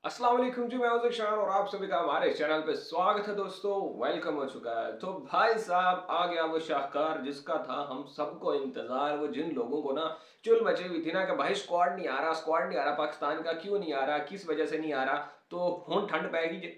अस्सलाम वालेकुम जी, मैं हूं शान और आप सभी का हमारे चैनल पे स्वागत है दोस्तों। वेलकम हो चुका है। तो भाई साहब आ गया वो शाहकार जिसका था हम सबको इंतजार, वो जिन लोगों को ना चुल मची हुई थी ना कि भाई स्क्वाड नहीं आ रहा, स्क्वाड नहीं आ रहा, पाकिस्तान का क्यों नहीं आ रहा, किस वजह से नहीं आ रहा। तो हुन ठंड पैगी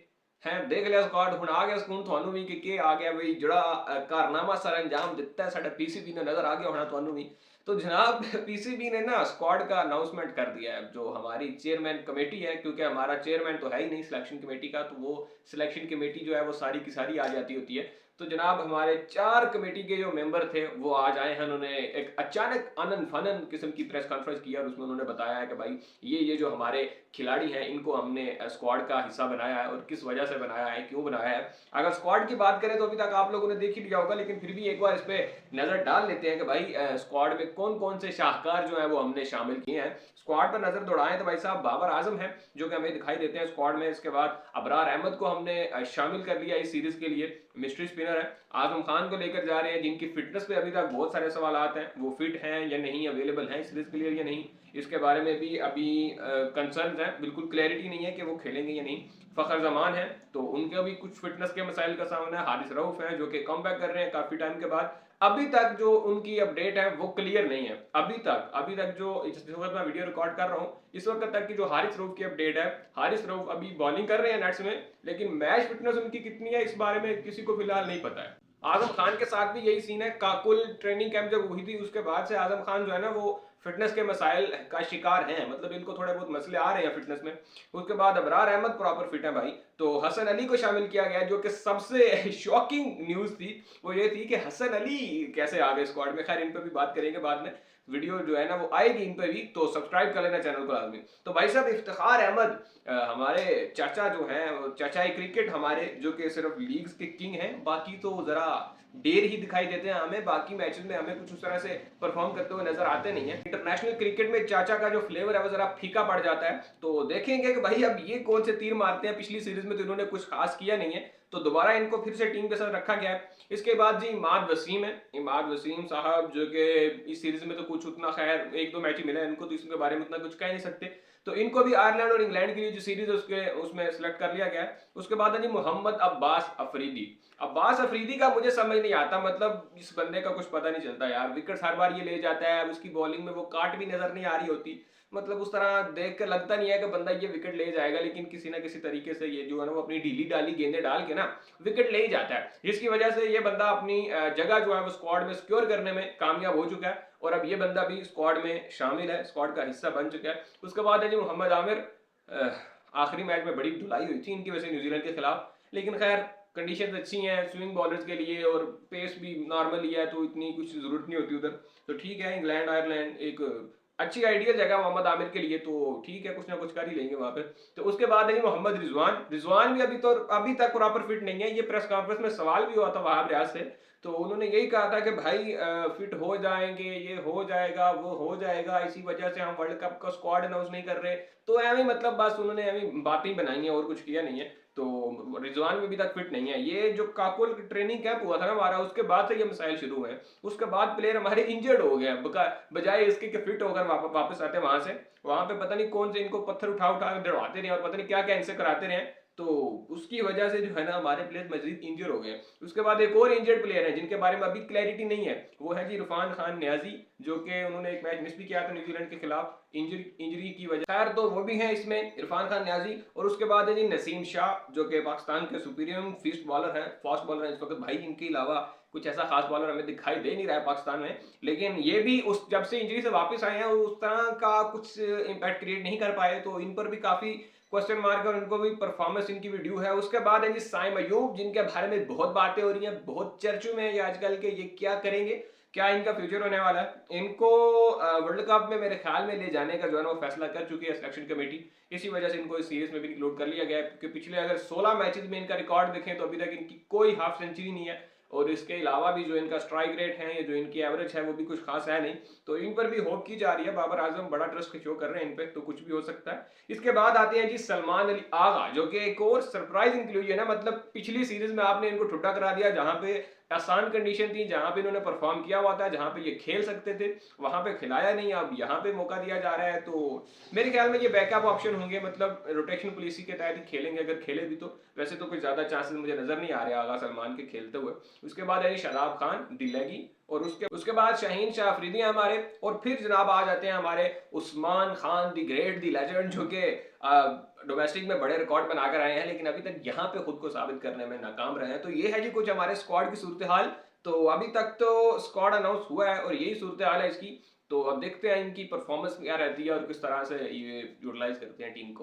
है, देख लिया स्क्वाड हुन आ गया ਸਕੂਨ ਤੁਹਾਨੂੰ ਵੀ कि आ गया भाई ਜਿਹੜਾ कारनामा सर अंजाम दिता है साडा पीसीबी ने नजर आ गया होना ਤੁਹਾਨੂੰ भी। तो जनाब पीसीबी ने ना स्क्वाड का अनाउंसमेंट कर दिया है, जो हमारी चेयरमैन कमेटी है, क्योंकि हमारा चेयरमैन तो है ही नहीं सिलेक्शन कमेटी का, तो वो सिलेक्शन कमेटी जो है वो सारी की सारी आ जाती होती है। तो जनाब हमारे 4 कमेटी के जो मेंबर थे वो आज आए हैं। उन्होंने एक अचानक अनन फनन किस्म की प्रेस कॉन्फ्रेंस किया और उसमें उन्होंने बताया है कि भाई ये जो हमारे खिलाड़ी हैं इनको हमने स्क्वाड का हिस्सा बनाया है और किस वजह से बनाया है, क्यों बनाया है। अगर स्क्वाड की बात करें तो अभी तक आप लोगों ने देख ही लिया होगा, लेकिन फिर भी एक बार इस पे नजर डाल लेते हैं कि भाई स्क्वाड में कौन कौन से शाहकार जो है वो हमने शामिल किए हैं। स्क्वाड पर नजर दौड़ाएं तो भाई साहब बाबर आजम है जो कि हमें दिखाई देते हैं स्क्वाड में। इसके बाद अबरार अहमद को हमने शामिल कर लिया इस सीरीज के लिए, मिस्ट्री स्पिनर है। आजम खान को लेकर जा रहे हैं जिनकी फिटनेस पे अभी तक बहुत सारे सवाल हैं, वो फिट हैं या नहीं, अवेलेबल हैं सीरीज के लिए या नहीं, इसके बारे में भी अभी कंसर्न है, बिल्कुल क्लैरिटी नहीं है कि वो खेलेंगे या नहीं। फखर जमान है तो उनके भी कुछ फिटनेस के मसाइल का सामना है। हारिस रऊफ है जो कि कम बैक कर रहे हैं काफी टाइम के बाद। अभी तक जो उनकी अपडेट है वो क्लियर नहीं है। अभी तक जो इस वक्त मैं वीडियो रिकॉर्ड कर रहा हूँ इस वक्त तक की जो हारिस रऊफ की अपडेट है, हारिस रऊफ अभी बॉलिंग कर रहे हैं नेट्स में, लेकिन मैच फिटनेस उनकी कितनी है इस बारे में किसी को फिलहाल नहीं पता है। आजम खान के साथ भी यही सीन है। काकुल ट्रेनिंग कैंप जब हुई थी उसके बाद से आजम खान जो है ना वो फिटनेस के मसाइल का शिकार हैं, मतलब इनको थोड़े बहुत मसले आ रहे हैं फिटनेस में। उसके बाद अबरार अहमद प्रॉपर फिट है भाई। तो हसन अली को शामिल किया गया, जो कि सबसे शॉकिंग न्यूज थी वो ये थी कि हसन अली कैसे आ गए स्क्वाड में। खैर इन पर भी बात करेंगे बाद में, वीडियो जो है ना वो आएगी इन पर भी, तो सब्सक्राइब कर लेना चैनल को लाजमी। तो भाई साहब इफ्तिखार अहमद हमारे चाचा जो हैं, चाचा क्रिकेट हमारे, जो कि सिर्फ लीग्स के किंग हैं, बाकी तो जरा डेर ही दिखाई देते हैं हमें, बाकी मैचेस में हमें कुछ उस तरह से परफॉर्म करते हुए नजर आते नहीं है। इंटरनेशनल क्रिकेट में चाचा का जो फ्लेवर है वो जरा फीका पड़ जाता है। तो देखेंगे कि भाई अब ये कौन से तीर मारते हैं। पिछली सीरीज में तो इन्होंने कुछ खास किया नहीं है, तो दोबारा इनको फिर से टीम के साथ रखा गया है। इसके बाद जी इमाद वसीम है, इमाद वसीम साहब जो कि इस सीरीज में तो कुछ उतना, खैर एक दो मैच ही मिला है इनको, तो इसके बारे में उतना कुछ कह नहीं सकते। तो इनको भी आयरलैंड और इंग्लैंड के लिए जो सीरीज है उसके उसमें सिलेक्ट कर लिया गया है। उसके बाद है जी मोहम्मद अब्बास अफरीदी। अब्बास अफरीदी का मुझे समझ नहीं आता, मतलब इस बंदे का कुछ पता नहीं चलता यार। विकेट हर बार ये ले जाता है, उसकी बॉलिंग में वो काट भी नजर नहीं आ रही होती, मतलब उस तरह देख कर लगता नहीं है कि बंदा ये विकेट ले जाएगा, लेकिन किसी ना किसी तरीके से ये जो है ना वो अपनी ढीली डाली गेंदें डाल के ना विकेट ले ही जाता है, जिसकी वजह से ये बंदा अपनी जगह जो है वो स्क्वाड में सिक्योर करने में कामयाब हो चुका है और अब ये बंदा भी स्क्वाड में शामिल है, स्क्वाड का हिस्सा बन चुका है। उसके बाद है जी मोहम्मद आमिर। आखिरी मैच में बड़ी धुलाई हुई थी इनकी वजह से न्यूजीलैंड के खिलाफ, लेकिन खैर कंडीशंस अच्छी हैं स्विंग बॉलर्स के लिए और पेस भी नॉर्मल ही है, तो इतनी कुछ जरूरत नहीं होती उधर। तो ठीक है, इंग्लैंड आयरलैंड एक अच्छी आइडियल जगह मोहम्मद आमिर के लिए, तो ठीक है कुछ ना कुछ कर ही लेंगे वहां पे। तो उसके बाद है जी मोहम्मद रिजवान। रिजवान भी अभी तक प्रॉपर फिट नहीं है। ये प्रेस कॉन्फ्रेंस में सवाल भी हुआ था वहाब रियाज से, तो उन्होंने यही कहा था कि भाई फिट हो जाएंगे, ये हो जाएगा वो हो जाएगा, इसी वजह से हम वर्ल्ड कप का स्क्वाड अनाउंस नहीं कर रहे। तो एवं मतलब बस उन्होंने एवं बातें बनाई हैं और कुछ किया नहीं है। तो रिजवान भी अभी तक फिट नहीं है। ये जो काकुल ट्रेनिंग कैंप हुआ था ना हमारा, उसके बाद से ये मसाइल शुरू हुए हैं। उसके बाद प्लेयर हमारे इंजर्ड हो गए, बजाय इसके कि फिट होकर वापस आते वहां से, वहां पे पता नहीं कौन से इनको पत्थर उठा उठा कर दौड़ाते रहे और पता नहीं क्या क्या इनसे कराते रहे। तो उसकी वजह से जो है ना हमारे प्लेयर मजीद इंजर हो गए। उसके बाद एक और इंजर्ड प्लेयर है जिनके बारे में अभी क्लैरिटी नहीं है, वो है जी इरफान खान न्याजी, जो कि उन्होंने एक मैच मिस भी किया था न्यूजीलैंड के खिलाफ इंजरी की वजह। खैर तो वो भी है इसमें इरफान खान न्याजी। और उसके बाद है जी नसीम शाह, जो कि पाकिस्तान के सुपीरियम फिस्ट बॉलर हैं, फास्ट बॉलर हैं इस वक्त भाई। इनके अलावा कुछ ऐसा खास बॉलर हमें दिखाई दे नहीं रहा है पाकिस्तान में, लेकिन ये भी उस जब से इंजरी से वापस आए हैं उस तरह का कुछ इम्पैक्ट क्रिएट नहीं कर पाए, तो इन पर भी काफी क्वेश्चन मार्क और इनको भी परफॉर्मेंस इनकी भी ड्यू है। उसके बाद है जी साइम अयूब, जिनके बारे में बहुत बातें हो रही हैं, बहुत चर्चों में है ये आजकल के, ये क्या करेंगे, क्या इनका फ्यूचर होने वाला है। इनको वर्ल्ड कप में मेरे ख्याल में ले जाने का जो है ना वो फैसला कर चुकी है सिलेक्शन कमेटी, इसी वजह से इनको इस सीरीज में भी इंक्लूड कर लिया गया है, क्योंकि पिछले अगर 16 मैचेस में इनका रिकॉर्ड देखें तो अभी तक इनकी कोई हाफ सेंचुरी नहीं है, और इसके अलावा भी जो इनका स्ट्राइक रेट है या जो इनकी एवरेज है वो भी कुछ खास है नहीं। तो इन पर भी होप की जा रही है, बाबर आजम बड़ा ट्रस्ट शो कर रहे हैं इन पे, तो कुछ भी हो सकता है। इसके बाद आते हैं जी सलमान अली आगा, जो कि एक और सरप्राइजिंग क्लू है ना, मतलब पिछली सीरीज में आपने इनको ठुड्डा करा दिया जहां पे आसान कंडीशन थी, जहाँ पे इन्होंने परफॉर्म किया हुआ था, जहाँ पे ये खेल सकते थे, वहाँ पे खिलाया नहीं, अब यहाँ पे मौका दिया जा रहा है। तो मेरे ख्याल में ये बैकअप ऑप्शन होंगे, मतलब रोटेशन पॉलिसी के तहत ही खेलेंगे, अगर खेले भी तो। वैसे तो कोई ज़्यादा चांसेस मुझे नज़र नहीं आ रहे आगा सलमान के खेलते हुए। उसके बाद है शादाब खान, दिलेगी, और उसके बाद शाहीन शाह अफरीदी हैं हमारे। और फिर जनाब आ जाते हैं हमारे Usman Khan the great the legend, जो कि डोमेस्टिक में बड़े रिकॉर्ड बनाकर आए हैं, लेकिन अभी तक यहाँ पे खुद को साबित करने में नाकाम रहे हैं। तो ये है जी कुछ हमारे स्क्वाड की सूरत हाल। तो अभी तक तो स्क्वाड अनाउंस हुआ है और यही सूरत हाल है इसकी। तो अब देखते हैं इनकी परफॉर्मेंस क्या रहती है और किस तरह से ये यूटिलाइज करते हैं टीम को।